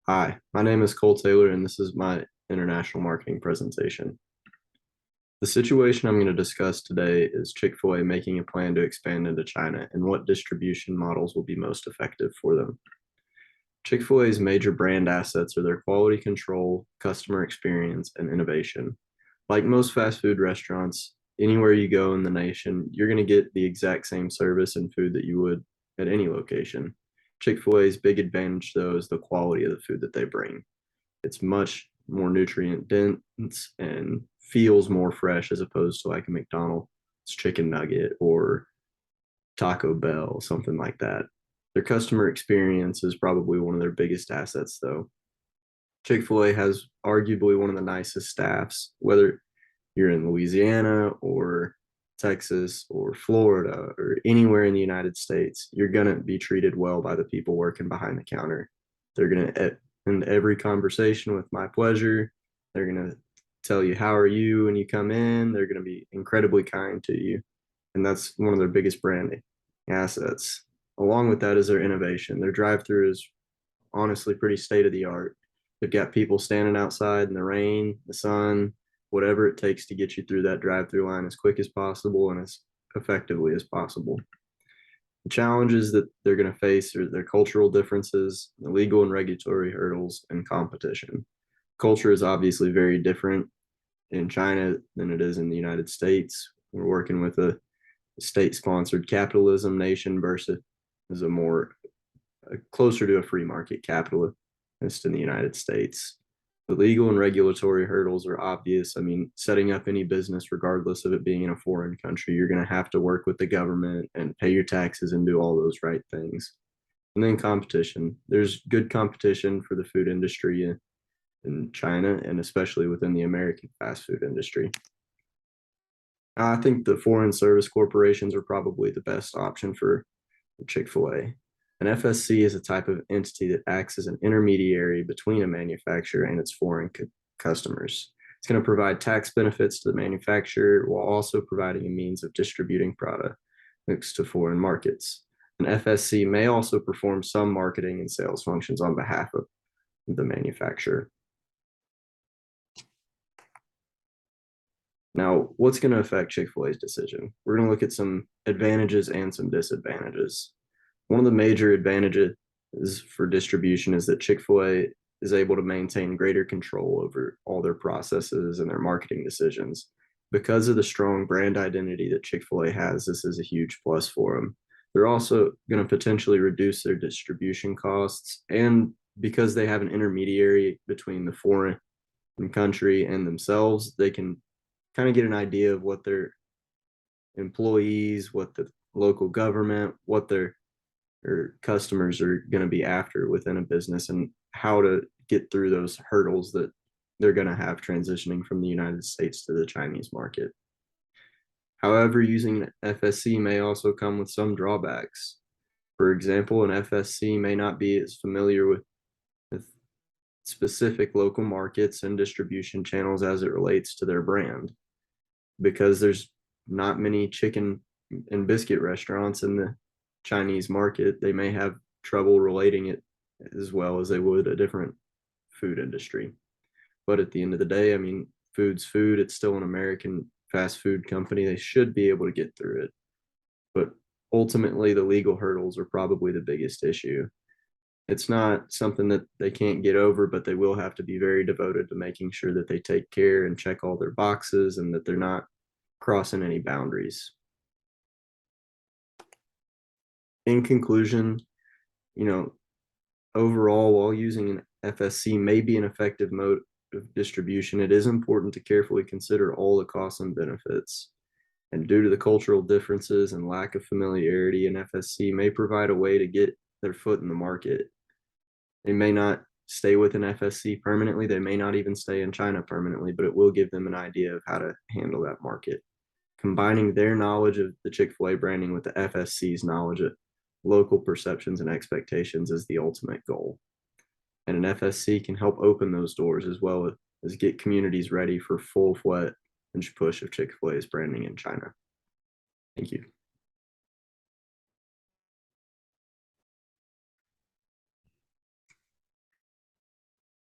Hi, my name is Cole Taylor, and this is my international marketing presentation. The situation I'm going to discuss today is Chick-fil-A making a plan to expand into China and what distribution models will be most effective for them. Chick-fil-A's major brand assets are their quality control, customer experience, and innovation. Like most fast food restaurants, anywhere you go in the nation, you're going to get the exact same service and food that you would at any location. Chick-fil-A's big advantage, though, is the quality of the food that they bring. It's much more nutrient dense and feels more fresh as opposed to like a McDonald's chicken nugget or Taco Bell, something like that. Their customer experience is probably one of their biggest assets, though. Chick-fil-A has arguably one of the nicest staffs, whether you're in Louisiana or Texas or Florida or anywhere in the United States, you're going to be treated well by the people working behind the counter. They're going to end every conversation with my pleasure. They're going to tell you, how are you when you come in? They're going to be incredibly kind to you. And that's one of their biggest branding assets. Along with that is their innovation. Their drive through is honestly pretty state of the art. They've got people standing outside in the rain, the sun, whatever it takes to get you through that drive through line as quick as possible and as effectively as possible. The challenges that they're going to face are their cultural differences, the legal and regulatory hurdles, and competition. Culture is obviously very different in China than it is in the United States. We're working with a state-sponsored capitalism nation versus a more closer to a free market capitalist in the United States. The legal and regulatory hurdles are obvious. I mean, setting up any business, regardless of it being in a foreign country, you're going to have to work with the government and pay your taxes and do all those right things. And then competition. There's good competition for the food industry in China and especially within the American fast food industry. I think the foreign service corporations are probably the best option for Chick-fil-A. An FSC is a type of entity that acts as an intermediary between a manufacturer and its foreign customers. It's going to provide tax benefits to the manufacturer while also providing a means of distributing products to foreign markets. An FSC may also perform some marketing and sales functions on behalf of the manufacturer. Now, what's going to affect Chick-fil-A's decision? We're going to look at some advantages and some disadvantages. One of the major advantages for distribution is that Chick-fil-A is able to maintain greater control over all their processes and their marketing decisions. Because of the strong brand identity that Chick-fil-A has, this is a huge plus for them. They're also going to potentially reduce their distribution costs, and because they have an intermediary between the foreign country and themselves, they can kind of get an idea of what their employees, what the local government, what their customers are going to be after within a business and how to get through those hurdles that they're going to have transitioning from the United States to the Chinese market. However, using an FSC may also come with some drawbacks. For example, an FSC may not be as familiar with specific local markets and distribution channels as it relates to their brand, because there's not many chicken and biscuit restaurants in the Chinese market. They may have trouble relating it as well as they would a different food industry. But at the end of the day, I mean, food's food. It's still an American fast food company. They should be able to get through it. But ultimately, the legal hurdles are probably the biggest issue. It's not something that they can't get over, but they will have to be very devoted to making sure that they take care and check all their boxes and that they're not crossing any boundaries. In conclusion, you know, overall, while using an FSC may be an effective mode of distribution, it is important to carefully consider all the costs and benefits. And due to the cultural differences and lack of familiarity, an FSC may provide a way to get their foot in the market. They may not stay with an FSC permanently. They may not even stay in China permanently, but it will give them an idea of how to handle that market. Combining their knowledge of the Chick-fil-A branding with the FSC's knowledge of local perceptions and expectations is the ultimate goal. And an FSC can help open those doors as well as get communities ready for full-fledged push of Chick-fil-A's branding in China. Thank you.